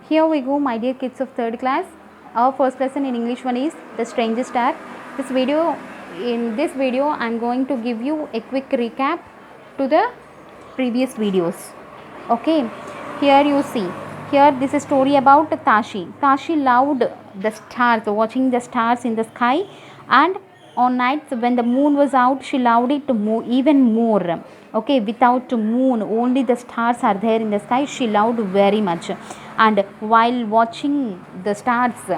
Here we go, my dear kids of third class. Our first lesson in English one is The Strangest Star. In this video, I am going to give you a quick recap to the previous videos. Okay, here you see. Here this is a story about Tashi. Tashi loved the stars, watching the stars in the sky, and on nights when the moon was out, she loved it even more. Okay, without moon, only the stars are there in the sky. She loved very much, and while watching the stars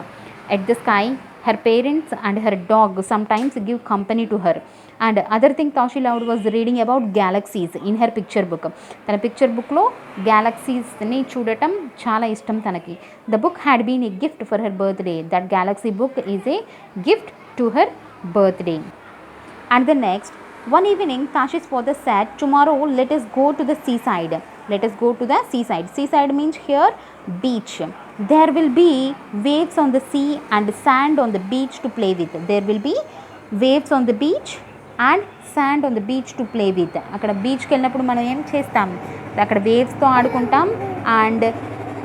at the sky, her parents and her dog sometimes give company to her. And other thing Tashi loved was reading about galaxies in her picture book. తన picture బుక్లో గ్యాలక్సీస్ని చూడటం చాలా ఇష్టం తనకి. The book had been a gift for her birthday. That galaxy book is a gift to her birthday. And the next one evening, Tashi's father said, tomorrow let us go to the seaside. Let us go to the seaside. Seaside means here beach. There will be waves on the sea and sand on the beach to play with. There will be waves on the beach and sand on the beach to play with. అక్కడ బీచ్కి వెళ్ళినప్పుడు మనం ఏం చేస్తాం, అక్కడ వేవ్స్తో ఆడుకుంటాం and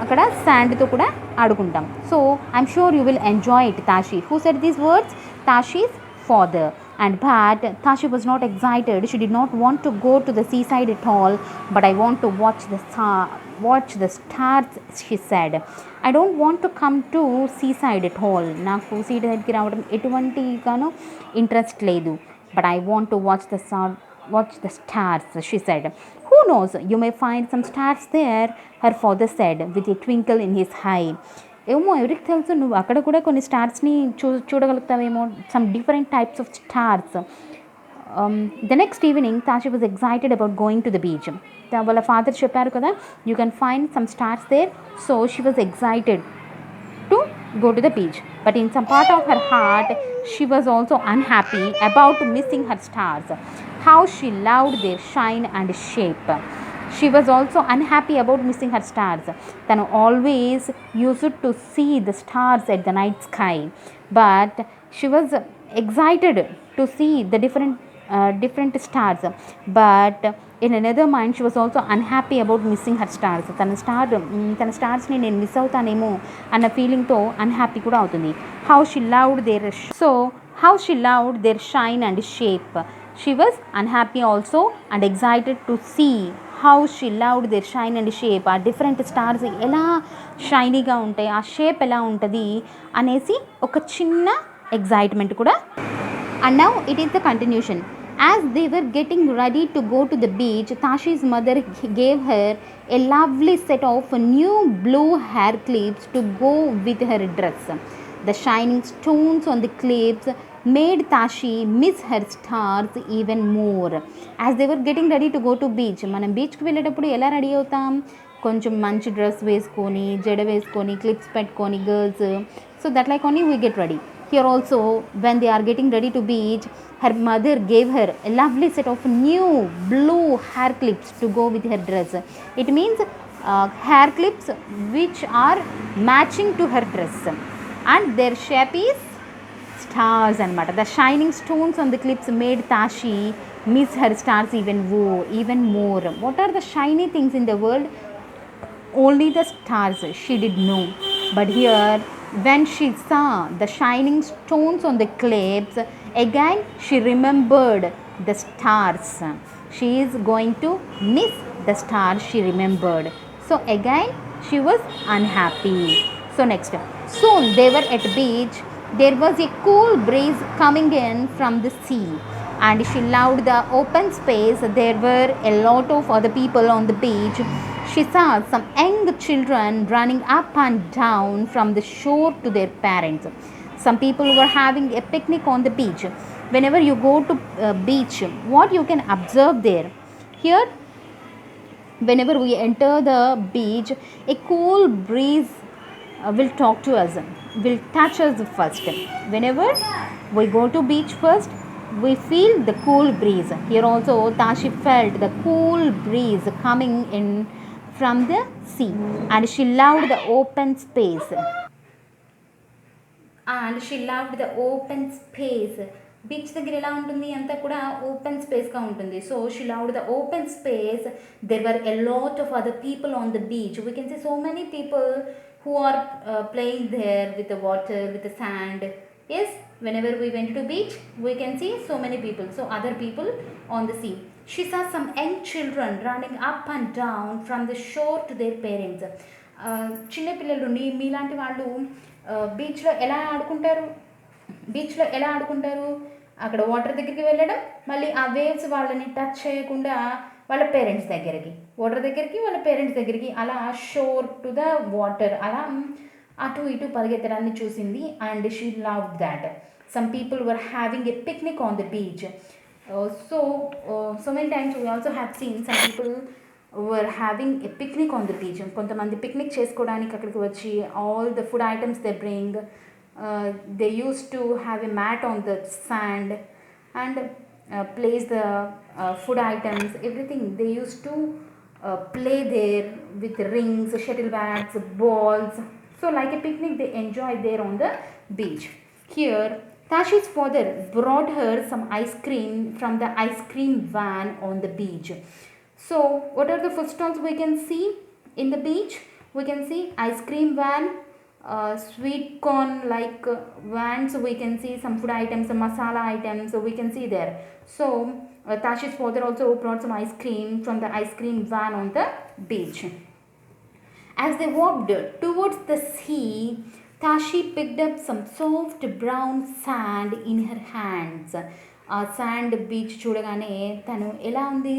అక్కడ శాండ్తో కూడా ఆడుకుంటాం. So I'm sure you will enjoy it. Tashi who said these words? Tashi's father. And but Tashi was not excited. She did not want to go to the seaside at all. But I want to watch the stars, she said. I don't want to come to seaside at all. నాకు సీసైడ్కి రావడం ఎటువంటి గాను interest లేదు. But I want to watch the stars, she said. Who knows? You may find some stars there, her father said with a twinkle in his eye. ఏమో ఎవరికి తెలుసు, నువ్వు అక్కడ కూడా కొన్ని స్టార్స్ని చూడగలుగుతావేమో. Some different types of stars. The next evening Tashi was excited about going to the beach. వాళ్ళ ఫాదర్ చెప్పారు కదా, you can find some stars there. So she was excited to go to the beach. But in some part of her heart, she was also unhappy about missing her stars. How she loved their shine and shape. She was also unhappy about missing her stars. Tanu always used to see the stars at the night sky. But she was excited to see the different stars. But in another mind, she was also unhappy about missing her stars. తన స్టార్స్ని నేను miss అవుతానేమో అన్న ఫీలింగ్తో unhappy కూడా అవుతుంది. How she loved their shine and shape. She was unhappy also and excited to see how she loved their shine and shape. ఆ different stars ఎలా షైనీగా ఉంటాయి, ఆ షేప్ ఎలా ఉంటుంది అనేసి ఒక చిన్న ఎగ్జైట్మెంట్ కూడా. And now it is the continuation. As they were getting ready to go to the beach, Tashi's mother gave her a lovely set of new blue hair clips to go with her dress. The shining stones on the clips made Tashi miss her stars even more. As they were getting ready to go to beach, మనం బీచ్కి వెళ్ళేటప్పుడు ఎలా ready అవుతాం? కొంచెం మంచి dress వేసుకొని, జడ వేసుకొని, క్లిప్స్ పెట్టుకొని girls. So that like only we get ready. Here also, when they are getting ready to beach, her mother gave her a lovely set of new blue hair clips to go with her dress. It means hair clips which are matching to her dress. And their shape is stars anamata. The shining stones on the clips made Tashi miss her stars even more. What are the shiny things in the world? Only the stars she did know. But here, when she saw the shining stones on the clips, again she remembered the stars. She is going to miss the stars she remembered. So again she was unhappy. So next, soon they were at beach. There was a cool breeze coming in from the sea, and she loved the open space. There were a lot of other people on the beach. She saw some young children running up and down from the shore to their parents. Some people were having a picnic on the beach. Whenever you go to beach, what you can observe there? Here, whenever we enter the beach, a cool breeze will talk to us, will touch us first. Whenever we go to beach first, we feel the cool breeze. Here also Tashi felt the cool breeze coming in from the sea, and she loved the open space. Beach దగ్గర ఎలా ఉంటుంది అంతా కూడా open స్పేస్గా ఉంటుంది. So she loved the open space. There were a lot of other people on the beach. We can see so many people who are playing there with the water, with the sand. Yes, whenever we went to beach, we can see so many people, so other people on the sea. She saw some young children running up and down from the shore to their parents. చిన్న పిల్లలు మీలాంటి వాళ్ళు బీచ్లో ఎలా ఆడుకుంటారు? బీచ్లో ఎలా ఆడుకుంటారు? అక్కడ వాటర్ దగ్గరికి వెళ్ళడం, మళ్ళీ ఆ వేవ్స్ వాళ్ళని టచ్ చేయకుండా వాళ్ళ పేరెంట్స్ దగ్గరికి, వాటర్ దగ్గరికి, వాళ్ళ పేరెంట్స్ దగ్గరికి, అలా షోర్ టు ద వాటర్, అలా అటు ఇటు పరిగెత్తడాన్ని చూసింది. And she love that. Some people were having a picnic on the beach. So many times we also have seen some people were having a picnic on the beach. కొంతమంది picnic చేసుకోవడానికి అక్కడికి వచ్చి all the food items they bring. They used to have a mat on the sand and place the food items, everything. They used to play there with rings, shuttle bats, balls. So like a picnic they enjoyed there on the beach. Here Tashi's father brought her some ice cream from the ice cream van on the beach. So what are the food stalls we can see in the beach? We can see ice cream van, sweet corn like vans. We can see some food items, some masala items, so we can see there. So Tashi's father also brought some ice cream from the ice cream van on the beach. As they walked towards the sea, Tashi picked up some soft brown sand in her hands. ఆ sand beach చూడగానే తను ఎలా ఉంది?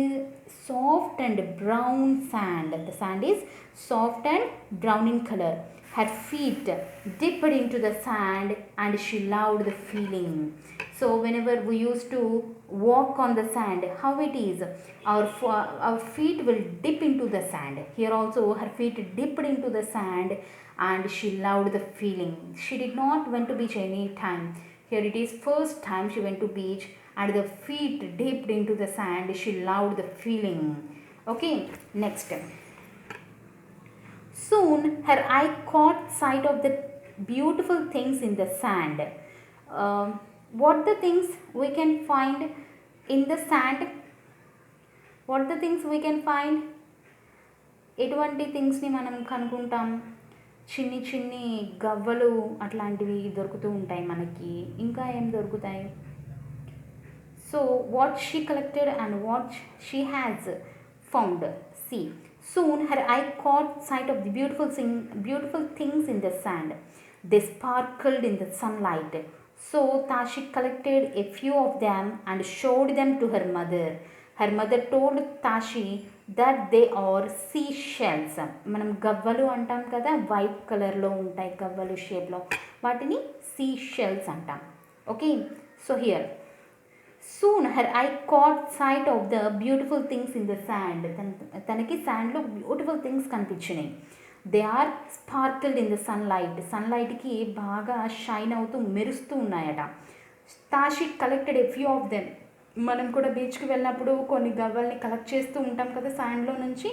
Soft and brown sand. The sand is soft and brown in colour. Her feet dipped into the sand and she loved the feeling. So whenever we used to walk on the sand, how it is, our feet will dip into the sand. Here also her feet dipped into the sand and she loved the feeling. She did not went to beach any time. Here it is first time she went to beach and the feet dipped into the sand. She loved the feeling. Okay, next. Soon her eye caught sight of the beautiful things in the sand. What the things we can find in the sand? What the things we can find? ఎటువంటి థింగ్స్ని మనం కనుక్కుంటాం? చిన్ని చిన్ని గవ్వలు అట్లాంటివి దొరుకుతూ ఉంటాయి మనకి. ఇంకా ఏం దొరుకుతాయి? So what she collected and what she has found. See, soon her eye caught sight of the beautiful things in the sand. They sparkled in the sunlight. So Tashi collected a few of them and showed them to her mother. Her mother told Tashi that they are seashells. మనం గవ్వలు అంటాం కదా, white కలర్లో ఉంటాయి గవ్వలు షేప్లో, వాటిని seashells అంటాం. Okay, so here soon her eye caught sight of the beautiful things in the sand. తనకి శాండ్లో బ్యూటిఫుల్ థింగ్స్ కనిపించినాయి. They are sparkled in the sunlight. సన్లైట్కి బాగా షైన్ అవుతూ మెరుస్తూ ఉన్నాయట. Tashi collected a few of them. మనం కూడా బీచ్కి వెళ్ళినప్పుడు కొన్ని గవ్వల్ని కలెక్ట్ చేస్తూ ఉంటాం కదా శాండ్లో నుంచి,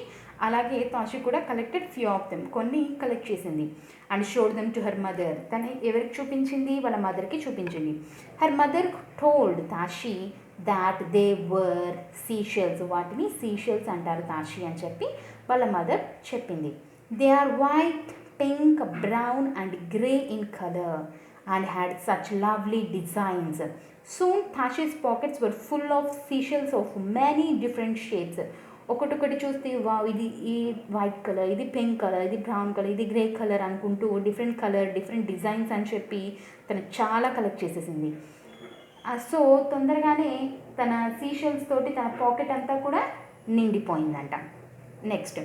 అలాగే తాషి కూడా కలెక్టెడ్ ఫ్యూ ఆఫ్ దెమ్, కొన్ని కలెక్ట్ చేసింది. And showed them to her mother. తన ఎవరికి చూపించింది? వాళ్ళ మదర్కి చూపించింది. Her mother told Tashi that they were seashells. వాటిని సీషెల్స్ అంటారు తాషి అని చెప్పి వాళ్ళ మదర్ చెప్పింది. They are white, pink, brown and grey in colour and had such lovely designs. Soon Tashi's pockets were full of seashells of many different shapes. ఒకటొకటి చూస్తే వా ఇది ఈ వైట్ కలర్, ఇది పింక్ కలర్, ఇది బ్రౌన్ కలర్, ఇది grey colour అనుకుంటూ different colour, different designs అని చెప్పి తను చాలా కలెక్ట్ చేసేసింది. సో తొందరగానే తన సీషెల్స్ తోటి తన పాకెట్ అంతా కూడా నిండిపోయిందంట. Next,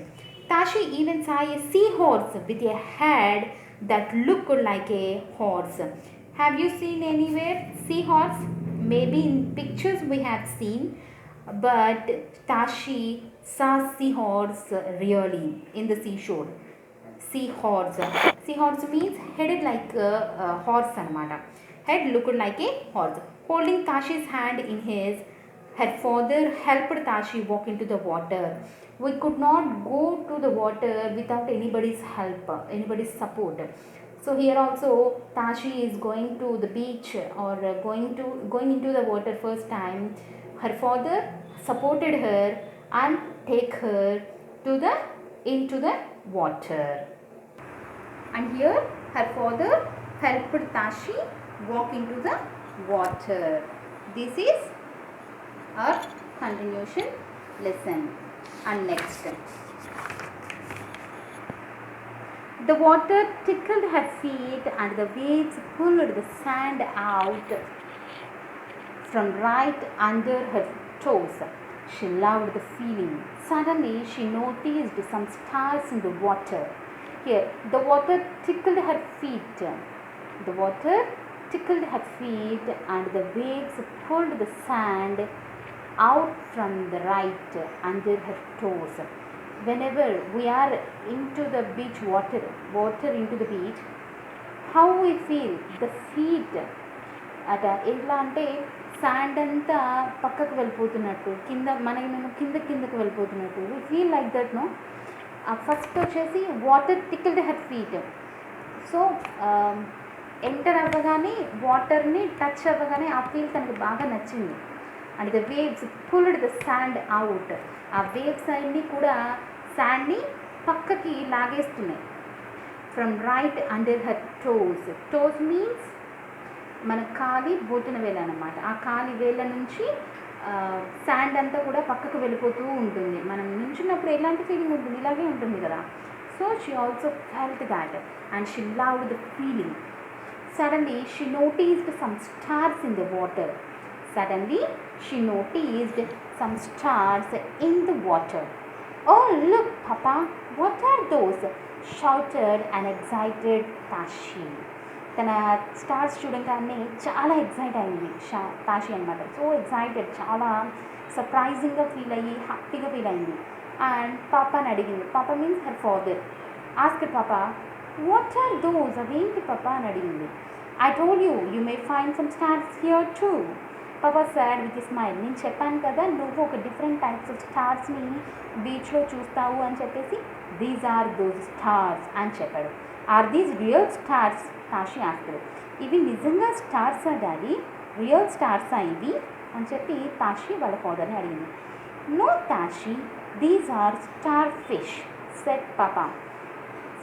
Tashi even saw a seahorse with a head that looked like a horse. Have you seen anywhere seahorse? Maybe in pictures we have seen, but Tashi saw seahorse really in the seashore. Seahorse. Seahorse means headed like a horse anamata. Head looked like a horse. Holding Tashi's hand in his, her father helped Tashi walk into the water. We could not go to the water without anybody's help, anybody's support. So here also Tashi is going to the beach or going into the water first time. Her father supported her and take her to the into the water. And here her father helped Tashi walk into the water. This is our continuation lesson. And next, the water tickled her feet and the waves pulled the sand out from right under her toes. She loved the feeling. Suddenly she noticed some stars in the water. Here, the water tickled her feet. The water tickled her feet and the waves pulled the sand out from the right under her toes. Whenever we are into the beach water into the beach, how we feel the feet at ఎలా అంటే sand అంతా పక్కకు వెళ్ళిపోతున్నట్టు కింద మనం కిందకు వెళ్ళిపోతున్నట్టు we feel like that no. First వచ్చేసి water tickled her feet. So enter అవ్వగానే వాటర్ని టచ్ అవ్వగానే ఆ ఫీల్ తనకు బాగా నచ్చింది. And the waves pulled the sand out. ఆ వేవ్స్ అన్నీ కూడా శాండ్ని పక్కకి లాగేస్తున్నాయి. From right under her toes. Toes means మన కాలి బొటన వేలు అన్నమాట. ఆ కాలి వేళ్ళ నుంచి శాండ్ అంతా కూడా పక్కకు వెళ్ళిపోతూ ఉంటుంది. మనం నించున్నప్పుడు ఎలాంటి ఫీలింగ్ ఉంటుంది, ఇలాగే ఉంటుంది కదా. So she also felt that and she loved the feeling. Suddenly she noticed some stars in the water. Suddenly she noticed some stars in the water. "Oh, look, Papa, what are those?" shouted an excited Tashi. తన stars చూడగానే చాలా excite అయింది తాషి అనమాట. So excited, చాలా సర్ప్రైజింగ్గా feel అయ్యి హ్యాపీగా feel అయింది. And పాపాని అడిగింది. పాపా మీన్స్ హర్ ఫాదర్. ఆస్క్డ్ పాపా, వాట్ ఆర్ దోస్? అవేంటి పాపా అని అడిగింది. "I told you, you may find some stars here two." పాపా సాడ్ విత్ స్మైల్. నేను చెప్పాను కదా నువ్వు ఒక డిఫరెంట్ టైప్స్ ఆఫ్ స్టార్స్ని బీచ్లో చూస్తావు అని చెప్పేసి. దీస్ ఆర్ దోస్ స్టార్స్ అని చెప్పాడు. Are these real stars? Tashi asked. ఇవి నిజంగా స్టార్సా డాడీ? రియల్ స్టార్సా ఇవి అని చెప్పి తాషి వాళ్ళ ఫాదర్ని అడిగింది. "No Tashi, these are starfish," said papa.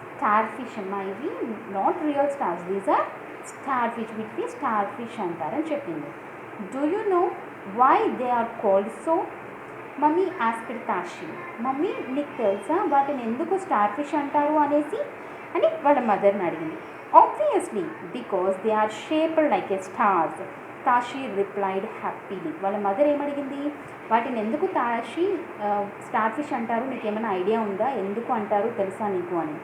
Starfish అమ్మా ఇవి, not real stars, these are starfish, వీటిని స్టార్ ఫిష్ అంటారని చెప్పింది. "Do you know why they are called so?" Mummy asked Tashi. Mummy నీకు తెలుసా వాటిని ఎందుకు స్టార్ ఫిష్ అంటారు అనేసి అని వాళ్ళ మదర్ని అడిగింది. "Obviously, because they are shaped like a stars," Tashi replied happily. వాళ్ళ మదర్ ఏమడిగింది, వాటిని ఎందుకు తాషి స్టార్ ఫిష్ అంటారు, నీకు ఏమైనా ఐడియా ఉందా, ఎందుకు అంటారు తెలుసా నీకు అని.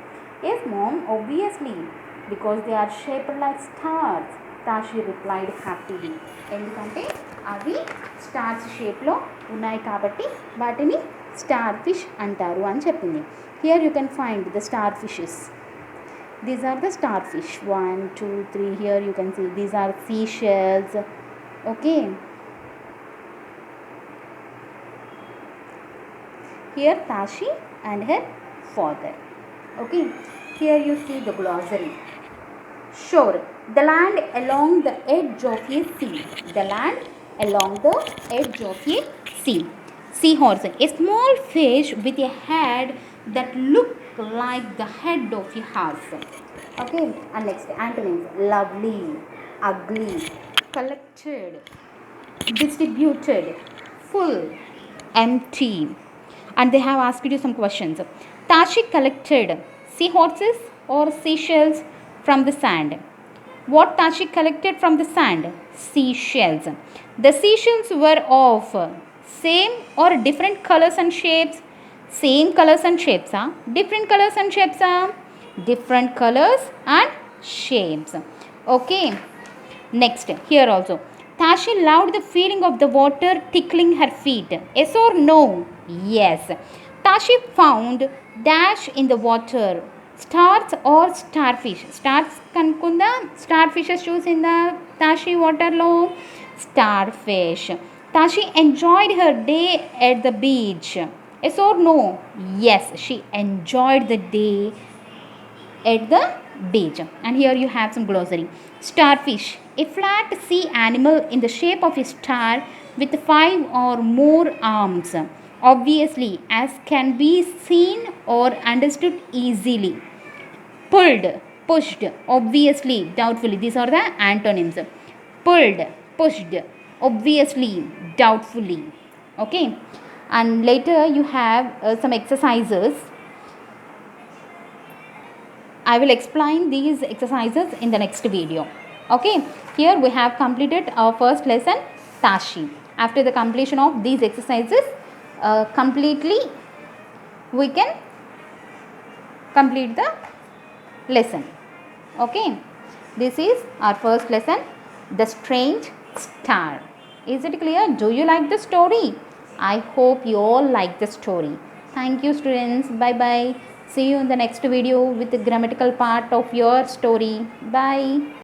"Yes mom, obviously, because they are shaped like stars," Tashi replied happily. ఎందుకంటే అవి స్టార్స్ షేప్లో ఉన్నాయి కాబట్టి వాటిని స్టార్ ఫిష్ అంటారు అని చెప్పింది. Here you can find the star fishes. These are the starfish. 1, 2, 3. Here you can see these are seashells. Okay. Here Tashi and her father. Okay. Here you see the glossary. Shore, the land along the edge of a sea. The land along the edge of a sea. Seahorse, a small fish with a head that looked like the head of a horse. Okay, and next antonyms: lovely, ugly, collected, distributed, full, empty. And they have asked you some questions. Tashi collected seahorses or seashells from the sand. What Tashi collected from the sand? Seashells. The seashells were of same or different colors and shapes? Same colors and shapes. Different colors and shapes. Different colors and shapes. Okay. Next, here also. Tashi loved the feeling of the water tickling her feet. Yes or no? Yes. Tashi found dash in the water. Stars or starfish? Stars kankunda. Starfishes chusinda Tashi water lo. Starfish. Tashi enjoyed her day at the beach. Yes or no? Yes, she enjoyed the day at the beach. And here you have some glossary. Starfish, a flat sea animal in the shape of a star with 5 or more arms, obviously, as can be seen or understood easily. Pulled, pushed, obviously, doubtfully. These are the antonyms. Pulled, pushed, obviously, doubtfully. Okay. And later you have some exercises. I will explain these exercises in the next video. Okay. Here we have completed our first lesson, Tashi. After the completion of these exercises, completely we can complete the lesson. Okay. This is our first lesson, The Strange Star. Is it clear? Do you like the story? I hope you all like the story. Thank you, students. Bye bye. See you in the next video with the grammatical part of your story. Bye.